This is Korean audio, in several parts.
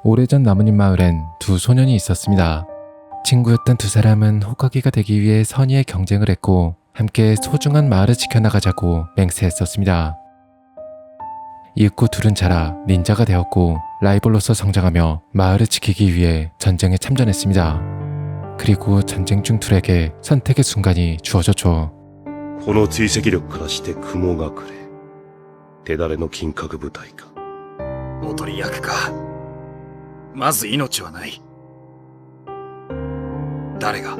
오래전 나뭇잎 마을엔 두 소년이 있었습니다. 친구였던 두 사람은 호카게가 되기 위해 선의의 경쟁을 했고 함께 소중한 마을을 지켜나가자고 맹세했었습니다. 이윽고 둘은 자라 닌자가 되었고 라이벌로서 성장하며 마을을 지키기 위해 전쟁에 참전했습니다. 그리고 전쟁 중 둘에게 선택의 순간이 주어졌죠. この追跡力からして雲隠れ。手だれの金閣部隊か。おとり役か。まず命はない。誰が？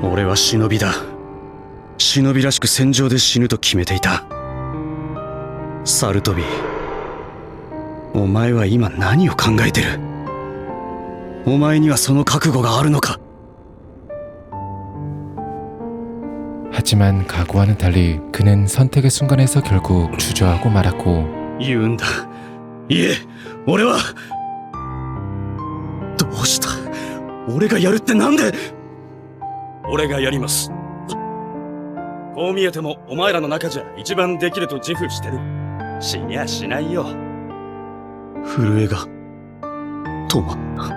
俺は忍びだ。忍びらしく戦場で死ぬと決めていた。サルトビ、お前は今何を考えてる？お前にはその覚悟があるのか？ 하지만 각오와는 달리 그는 선택의 순간에서 결국 주저하고 말았고 言うんだ。いえ、俺は。どうした？俺がやるってなんで？俺がやります。こう見えてもお前らの中じゃ一番できると自負してる。死にゃしないよ。震えが止まった。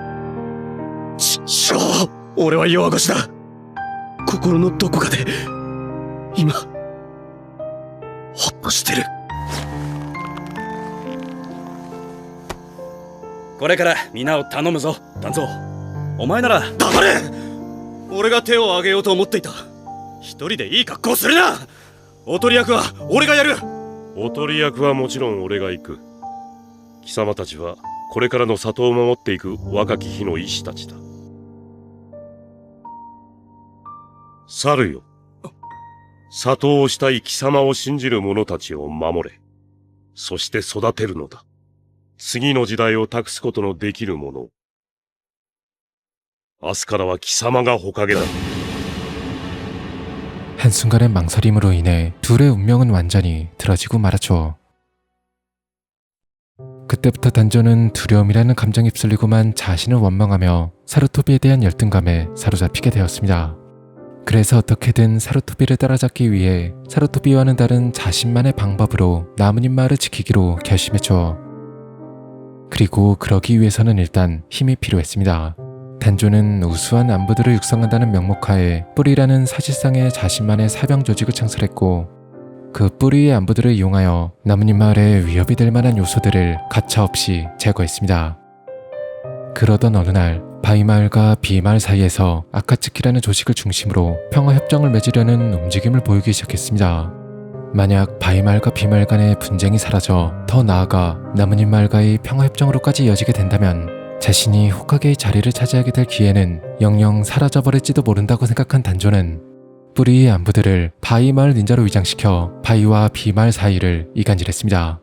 ちっしょー、俺は弱腰だ。心のどこかで今ホッとしてる。これから皆を頼むぞ、団蔵。お前なら黙れ。俺が手を挙げようと思っていた。一人でいい格好するな。おとり役は俺がやる。おとり役はもちろん俺が行く。貴様たちはこれからの里を守っていく若き日の医師たちだ。猿よ、里をしたい貴様を信じる者たちを守れ。そして育てるのだ。次の時代を託すことのできる者を。明日からは貴様が火影だ。 한순간의 망설임으로 인해 둘의 운명은 완전히 틀어지고 말았죠. 그때부터 단조는 두려움이라는 감정에 휩쓸리고만 자신을 원망하며 사루토비에 대한 열등감에 사로잡히게 되었습니다. 그래서 어떻게든 사루토비를 따라잡기 위해 사루토비와는 다른 자신만의 방법으로 나뭇잎 마을을 지키기로 결심했죠. 그리고 그러기 위해서는 일단 힘이 필요했습니다. 단조는 우수한 안부들을 육성한다는 명목하에 뿌리라는 사실상의 자신만의 사병 조직을 창설했고 그 뿌리의 안부들을 이용하여 나뭇잎 마을에 위협이 될 만한 요소들을 가차없이 제거했습니다. 그러던 어느 날 바이마을과 비마을 사이에서 아카츠키라는 조직을 중심으로 평화협정을 맺으려는 움직임을 보이기 시작했습니다. 만약 바이마을과 비마을 간의 분쟁이 사라져 더 나아가 나뭇잎 마을과의 평화협정으로까지 이어지게 된다면 자신이 호카게의 자리를 차지하게 될 기회는 영영 사라져버릴지도 모른다고 생각한 단조는 뿌리의 안부들을 바이마을 닌자로 위장시켜 바이와 비마을 사이를 이간질했습니다.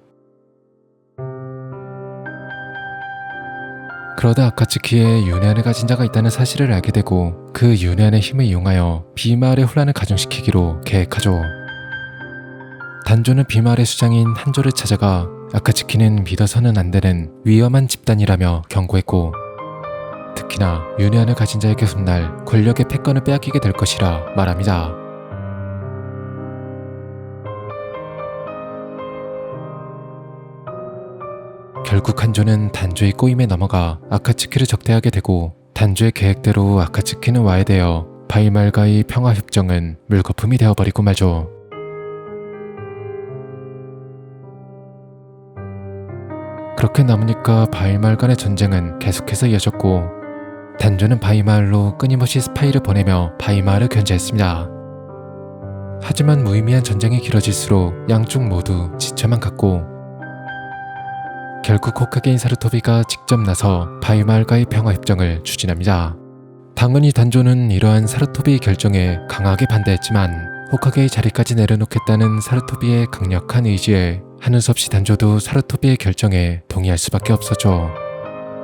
그러다 아카츠키에 윤회안을 가진 자가 있다는 사실을 알게 되고 그 윤회안의 힘을 이용하여 비마을의 혼란을 가중시키기로 계획하죠. 단조는 비마을의 수장인 한조를 찾아가 아카츠키는 믿어서는 안 되는 위험한 집단이라며 경고했고 특히나 윤회안을 가진 자에게 훗날 권력의 패권을 빼앗기게 될 것이라 말합니다. 결국 한조는 단조의 꼬임에 넘어가 아카츠키를 적대하게 되고 단조의 계획대로 아카츠키는 와해되어 바이마을과의 평화협정은 물거품이 되어버리고 말죠. 그렇게 나뭇잎과 바이마을 간의 전쟁은 계속해서 이어졌고 단조는 바이마을로 끊임없이 스파이를 보내며 바이마을을 견제했습니다. 하지만 무의미한 전쟁이 길어질수록 양쪽 모두 지쳐만 갔고 결국 호카게인 사루토비가 직접 나서 바이마을과의 평화협정을 추진합니다. 당연히 단조는 이러한 사루토비의 결정에 강하게 반대했지만 호카게의 자리까지 내려놓겠다는 사루토비의 강력한 의지에 하는 수 없이 단조도 사루토비의 결정에 동의할 수밖에 없었죠.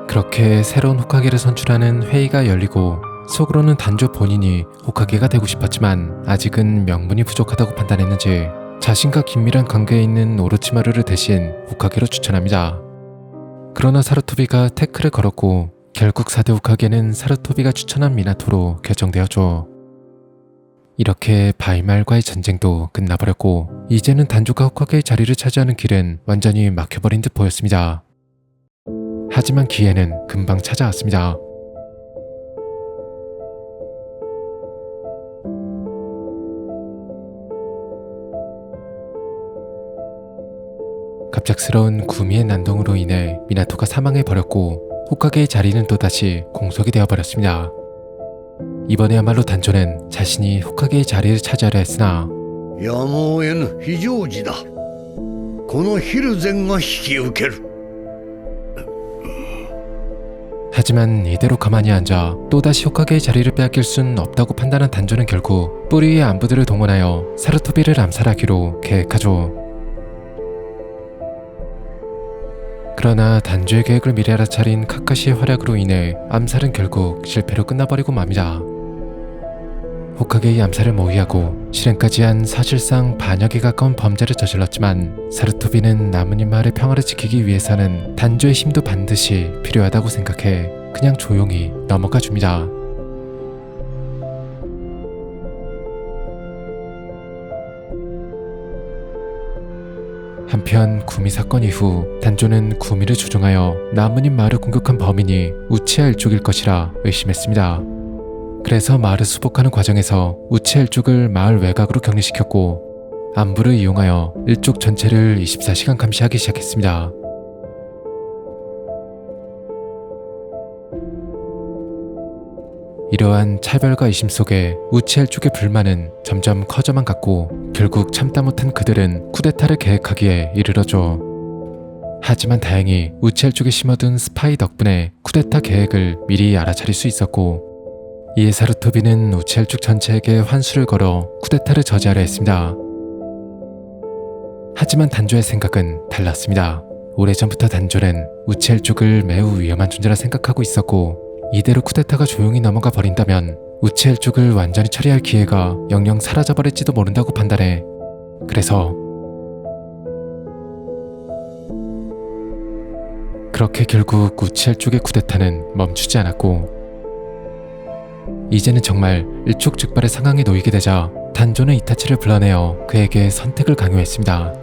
그렇게 새로운 호카게를 선출하는 회의가 열리고 속으로는 단조 본인이 호카게가 되고 싶었지만 아직은 명분이 부족하다고 판단했는지 자신과 긴밀한 관계에 있는 오로치마루를 대신 호카게로 추천합니다. 그러나 사루토비가 태클을 걸었고 결국 4대 호카게는 사루토비가 추천한 미나토로 결정되었죠. 이렇게 바이말과의 전쟁도 끝나버렸고 이제는 단조가 호카게의 자리를 차지하는 길은 완전히 막혀버린 듯 보였습니다. 하지만 기회는 금방 찾아왔습니다. 갑작스러운 구미의 난동으로 인해 미나토가 사망해버렸고 호카게의 자리는 또다시 공석이 되어버렸습니다. 이번에야말로 단조는 자신이 호카게의 자리를 차지하려 했으나 やむを得ぬ非常時だ。このヒルゼンが引き受ける。 하지만 이대로 가만히 앉아 또다시 호카게의 자리를 빼앗길 순 없다고 판단한 단조는 결국 뿌리 위의 안부들을 동원하여 사루토비를 암살하기로 계획하죠. 그러나 단조의 계획을 미리 알아차린 카카시의 활약으로 인해 암살은 결국 실패로 끝나버리고 맙니다. 호카게의 암살을 모의하고 실행까지 한 사실상 반역에 가까운 범죄를 저질렀지만 사루토비는 나뭇잎 마을의 평화를 지키기 위해서는 단조의 힘도 반드시 필요하다고 생각해 그냥 조용히 넘어가 줍니다. 한편 구미 사건 이후 단조는 구미를 조종하여 나뭇잎 마을을 공격한 범인이 우치하 일족일 것이라 의심했습니다. 그래서 마을을 수복하는 과정에서 우치하 일족을 마을 외곽으로 격리시켰고 안부를 이용하여 일족 전체를 24시간 감시하기 시작했습니다. 이러한 차별과 의심 속에 우치하 일족의 불만은 점점 커져만 갔고 결국 참다 못한 그들은 쿠데타를 계획하기에 이르렀죠. 하지만 다행히 우치하 일족에 심어둔 스파이 덕분에 쿠데타 계획을 미리 알아차릴 수 있었고 이에 사루토비는 우치하 일족 전체에게 환수를 걸어 쿠데타를 저지하려 했습니다. 하지만 단조의 생각은 달랐습니다. 오래전부터 단조는 우치하 일족을 매우 위험한 존재라 생각하고 있었고 이대로 쿠데타가 조용히 넘어가 버린다면 우치하 일족을 완전히 처리할 기회가 영영 사라져버릴지도 모른다고 판단해 그래서 그렇게 결국 우치하 일족의 쿠데타는 멈추지 않았고 이제는 정말 일촉즉발의 상황에 놓이게 되자 단조는 이타치를 불러내어 그에게 선택을 강요했습니다.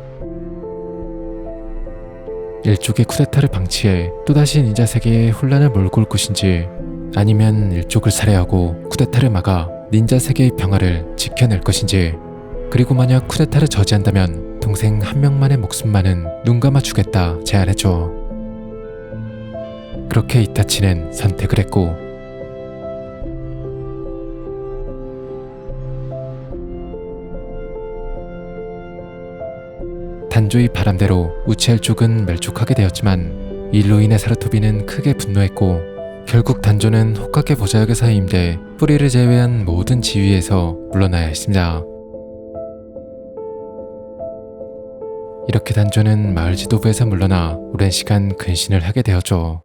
일족의 쿠데타를 방치해 또다시 닌자 세계에 혼란을 몰고 올 것인지 아니면 일족을 살해하고 쿠데타를 막아 닌자 세계의 평화를 지켜낼 것인지 그리고 만약 쿠데타를 저지한다면 동생 한 명만의 목숨만은 눈 감아 주겠다 제안했죠. 그렇게 이타치는 선택을 했고 단조의 바람대로 우치하 일족은 멸족하게 되었지만 이로 인해 사루토비는 크게 분노했고 결국 단조는 호카게 보좌역에서 해임돼 뿌리를 제외한 모든 지위에서 물러나야 했습니다. 이렇게 단조는 마을 지도부에서 물러나 오랜 시간 근신을 하게 되었죠.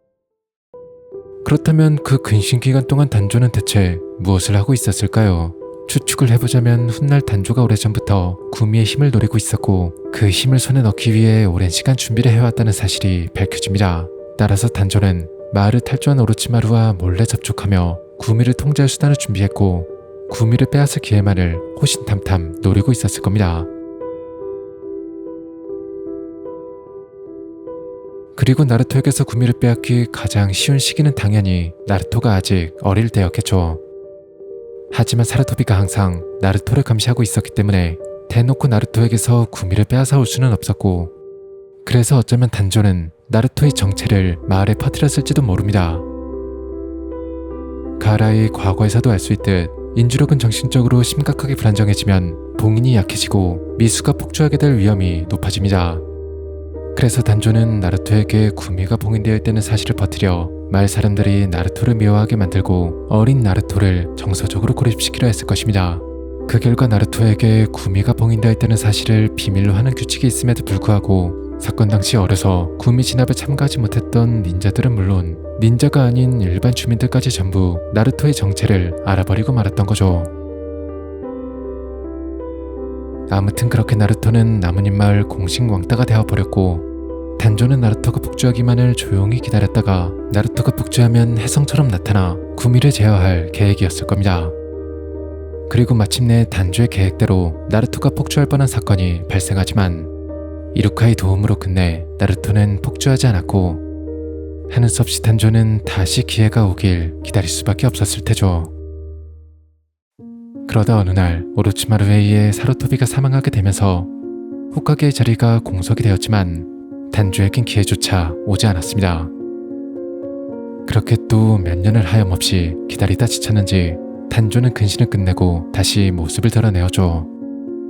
그렇다면 그 근신 기간 동안 단조는 대체 무엇을 하고 있었을까요? 추측을 해보자면 훗날 단조가 오래전부터 구미의 힘을 노리고 있었고 그 힘을 손에 넣기 위해 오랜 시간 준비를 해왔다는 사실이 밝혀집니다. 따라서 단조는 마을을 탈주한 오로치마루와 몰래 접촉하며 구미를 통제할 수단을 준비했고 구미를 빼앗을 기회만을 호신탐탐 노리고 있었을 겁니다. 그리고 나루토에게서 구미를 빼앗기 가장 쉬운 시기는 당연히 나루토가 아직 어릴 때였겠죠. 하지만 사루토비가 항상 나루토를 감시하고 있었기 때문에 대놓고 나루토에게서 구미를 빼앗아 올 수는 없었고 그래서 어쩌면 단조는 나루토의 정체를 마을에 퍼뜨렸을지도 모릅니다. 가라의 과거에서도 알 수 있듯 인주력은 정신적으로 심각하게 불안정해지면 봉인이 약해지고 미수가 폭주하게 될 위험이 높아집니다. 그래서 단조는 나루토에게 구미가 봉인되어 있다는 사실을 퍼뜨려 마을 사람들이 나루토를 미워하게 만들고 어린 나루토를 정서적으로 고립시키려 했을 것입니다. 그 결과 나루토에게 구미가 봉인되어 있다는 사실을 비밀로 하는 규칙이 있음에도 불구하고 사건 당시 어려서 구미 진압에 참가하지 못했던 닌자들은 물론 닌자가 아닌 일반 주민들까지 전부 나루토의 정체를 알아버리고 말았던 거죠. 아무튼 그렇게 나루토는 나뭇잎 마을 공식 왕따가 되어버렸고 단조는 나루토가 폭주하기만을 조용히 기다렸다가 나루토가 폭주하면 혜성처럼 나타나 구미를 제어할 계획이었을 겁니다. 그리고 마침내 단조의 계획대로 나루토가 폭주할 뻔한 사건이 발생하지만 이루카의 도움으로 끝내 나루토는 폭주하지 않았고 하는 수 없이 단조는 다시 기회가 오길 기다릴 수밖에 없었을 테죠. 그러다 어느 날 오로치마루에 의해 사루토비가 사망하게 되면서 호카게의 자리가 공석이 되었지만 단조에겐 기회조차 오지 않았습니다. 그렇게 또 몇 년을 하염없이 기다리다 지쳤는지 단조는 근신을 끝내고 다시 모습을 드러내었죠.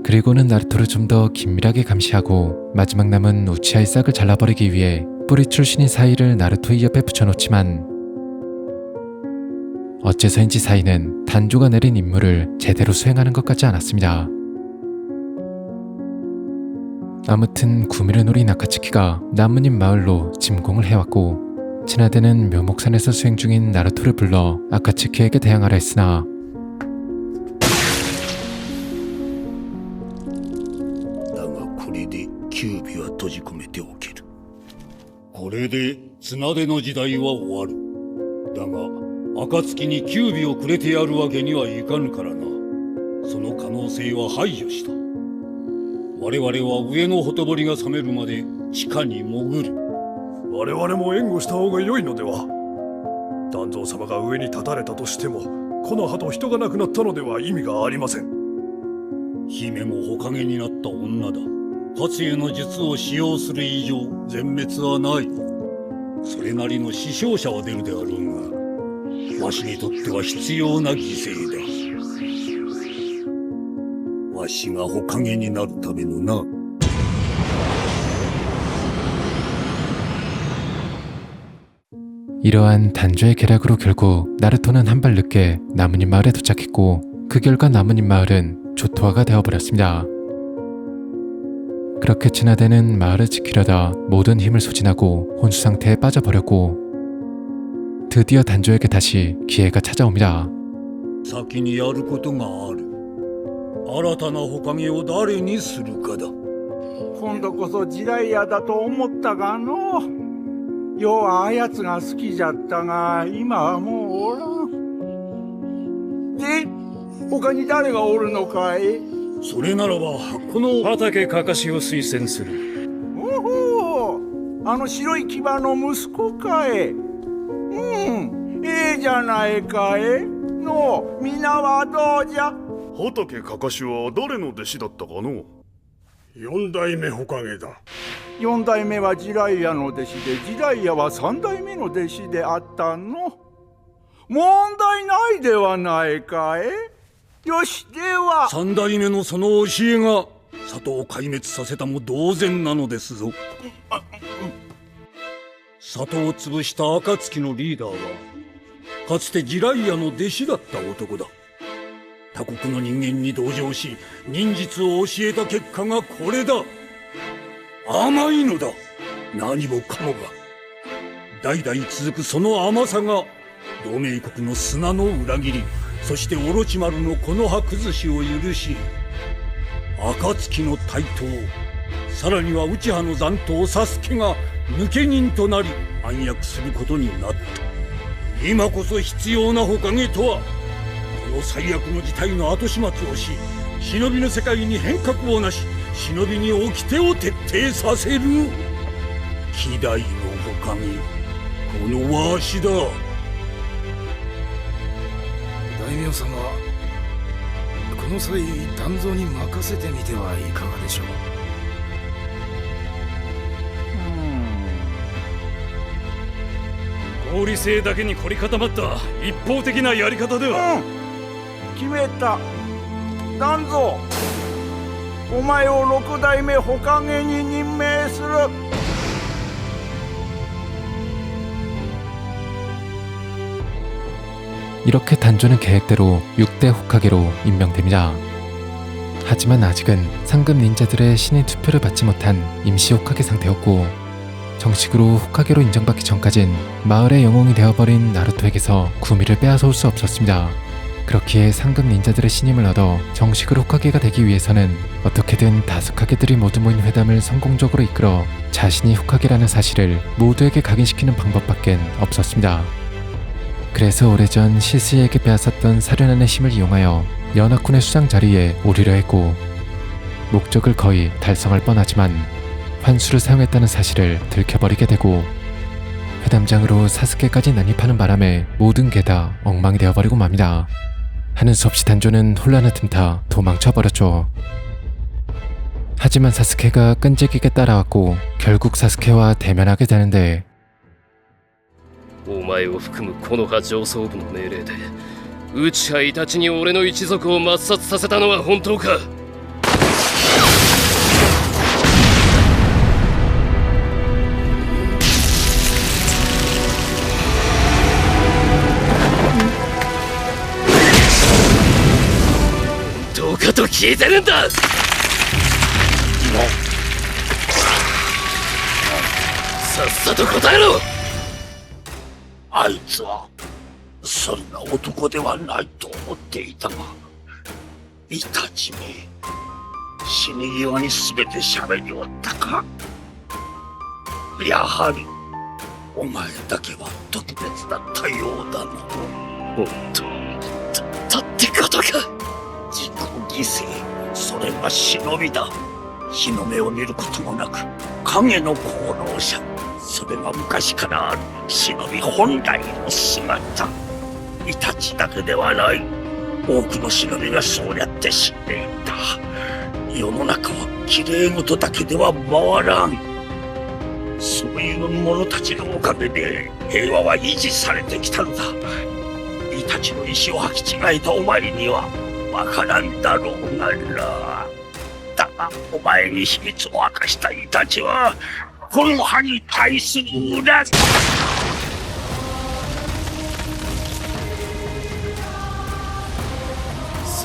그리고는 나루토를 좀 더 긴밀하게 감시하고 마지막 남은 우치아의 싹을 잘라버리기 위해 뿌리 출신인 사이를 나루토의 옆에 붙여놓지만 어째서인지 사이는 단조가 내린 임무를 제대로 수행하는 것 같지 않았습니다. 아무튼 구미를 노린 아카츠키가 나뭇잎 마을로 침공을 해왔고 친하대는 묘목산에서 수행 중인 나루토를 불러 아카츠키에게 대항하라 했으나キュービは閉じ込めておける。これで綱手の時代は終わる。だが暁にキュービをくれてやるわけにはいかぬからな。その可能性は排除した。我々は上のほとぼりが冷めるまで地下に潜る。我々も援護した方が良いのでは。団蔵様が上に立たれたとしても、この葉と人が亡くなったのでは意味がありません。姫もほかげになった女だ。活への術を使用する以上全滅はない。それなりの死傷者は出るであろうが、わしにとっては必要な犠牲だ。わしがほかげになるためのな。 이러한 단조의 계략으로 결국 나루토는 한 발 늦게 나뭇잎 마을에 도착했고 그 결과 나뭇잎 마을은 조토화가 되어버렸습니다. 그렇게 친하대는 마을을 지키려다 모든 힘을 소진하고 혼수 상태에 빠져버렸고 드디어 단조에게 다시 기회가 찾아옵니다. 先にやることがある。新たなほかげを誰にするかだ。今度こそジライアだと思ったがの。要はあやつが好きじゃったが今はもうおらん。で、他に誰がおるのかい？それならばこの畑かかしを推薦する。おほう、あの白い牙の息子かい。ええじゃないかい。の皆はどうじゃ？畑かかしは誰の弟子だったかの？四代目ほかげだ。4代目はジライアの弟子で、ジライアは3代目の弟子であったの。問題ないではないかい。よし、では3代目のその教えが里を壊滅させたも同然なのですぞ。里を潰した暁のリーダーはかつてジライアの弟子だった男だ。他国の人間に同情し忍術を教えた結果がこれだ。甘いのだ。何もかもが代々続くその甘さが同盟国の砂の裏切り、そしてオロチマルのこの葉崩しを許し、暁の台頭、さらには内派の残党サスケが抜け人となり暗躍することになった。今こそ必要なほかげとは、この最悪の事態の後始末をし、忍びの世界に変革をなし、忍びに掟を徹底させる。希代のほかげ、このわしだ。大名様、この際丹蔵に任せてみてはいかがでしょう。合理性だけに凝り固まった一方的なやり方では。決めた。団蔵、お前を6代目ほかげに任命する。 이렇게 단조는 계획대로 6대 호카게로 임명됩니다. 하지만 아직은 상급 닌자들의 신인 투표를 받지 못한 임시 호카게 상태였고 정식으로 호카게로 인정받기 전까진 마을의 영웅이 되어버린 나루토에게서 구미를 빼앗아올 수 없었습니다. 그렇기에 상급 닌자들의 신임을 얻어 정식으로 호카게가 되기 위해서는 어떻게든 5카게들이 모두 모인 회담을 성공적으로 이끌어 자신이 호카게라는 사실을 모두에게 각인시키는 방법밖엔 없었습니다. 그래서 오래전 시스이에게 빼앗았던 사륜안의 힘을 이용하여 연합군의 수장 자리에 오르려 했고 목적을 거의 달성할 뻔하지만 환수를 사용했다는 사실을 들켜버리게 되고 회담장으로 사스케까지 난입하는 바람에 모든 게 다 엉망이 되어버리고 맙니다. 하는 수 없이 단조는 혼란을 틈타 도망쳐버렸죠. 하지만 사스케가 끈질기게 따라왔고 결국 사스케와 대면하게 되는데 お前を含む木の葉上層部の命令で内派イたちに俺の一族を抹殺させたのは本当か？どうかと聞いてるんだ！さっさと答えろ！あいつはそんな男ではないと思っていたが、イタチめ、死に際に全て喋りおったか。やはりお前だけは特別だったようだな。本当だってことか。自己犠牲、それが忍びだ。日の目を見ることもなく影の功労者、それが昔からある忍び本来の姿。イタチだけではない、多くの忍びがそうやって死んでいた。世の中は綺麗事だけでは回らん。そういう者たちのおかげで平和は維持されてきたのだ。イタチの意志を履き違えたお前にはわからんだろうがな。だがお前に秘密を明かしたイタチはこの葉に対する裏。そ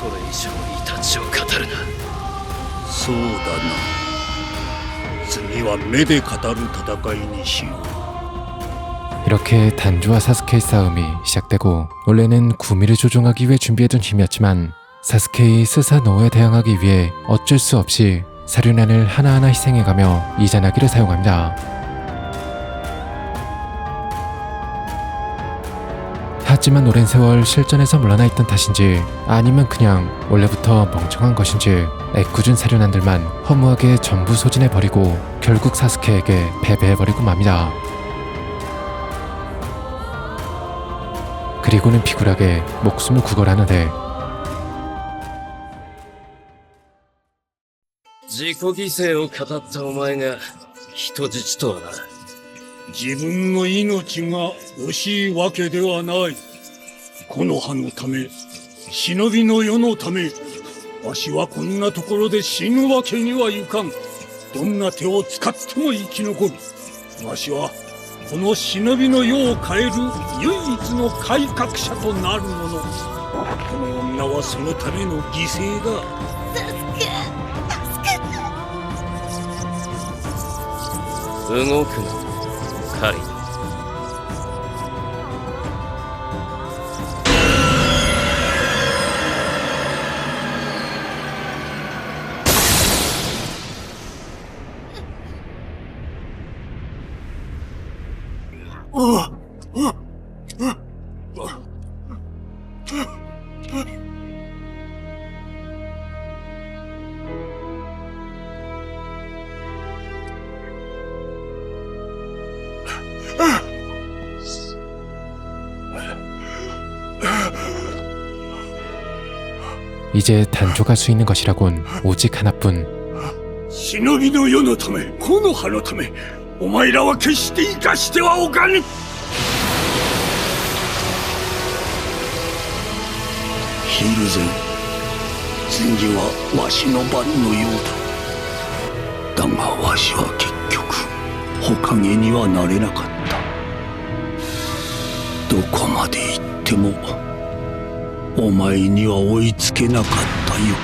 れ以上イタチを語るな。そうだな。次は目で語る戦いにしよう。 이렇게 단조와 사스케의 싸움이 시작되고 원래는 구미를 조종하기 위해 준비해둔 힘이었지만 사스케의 스사노오에 대항하기 위해 어쩔 수 없이 사륜안을 하나하나 희생해가며 이자나기를 사용합니다. 하지만 오랜 세월 실전에서 물러나 있던 탓인지 아니면 그냥 원래부터 멍청한 것인지 애꿎은 사륜안들만 허무하게 전부 소진해버리고 결국 사스케에게 패배해버리고 맙니다. 그리고는 비굴하게 목숨을 구걸하는데 自己犠牲を語ったお前が人質とはな。自分の命が惜しいわけではない。この葉のため、忍びの世のため、わしはこんなところで死ぬわけにはいかん。どんな手を使っても生き残る。わしはこの忍びの世を変える唯一の改革者となる者。この女はそのための犠牲だ。動くな、カリナ。이제 단조가 수 있는 것이라곤 오직 하나뿐. 忍びの世のため、この葉のため、お前らは決して生かしてはおかぬ。ヒルゼン、次はわしの番のようだ。だがわしは結局火影にはなれなかった。どこまで行ってもお前には追いつけなかったよ。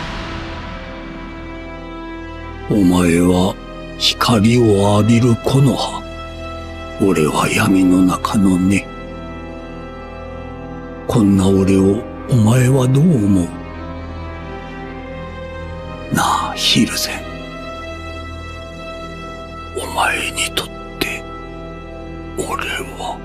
お前は光を浴びる木の葉、俺は闇の中の根。こんな俺をお前はどう思う？なあヒルゼン、お前にとって俺は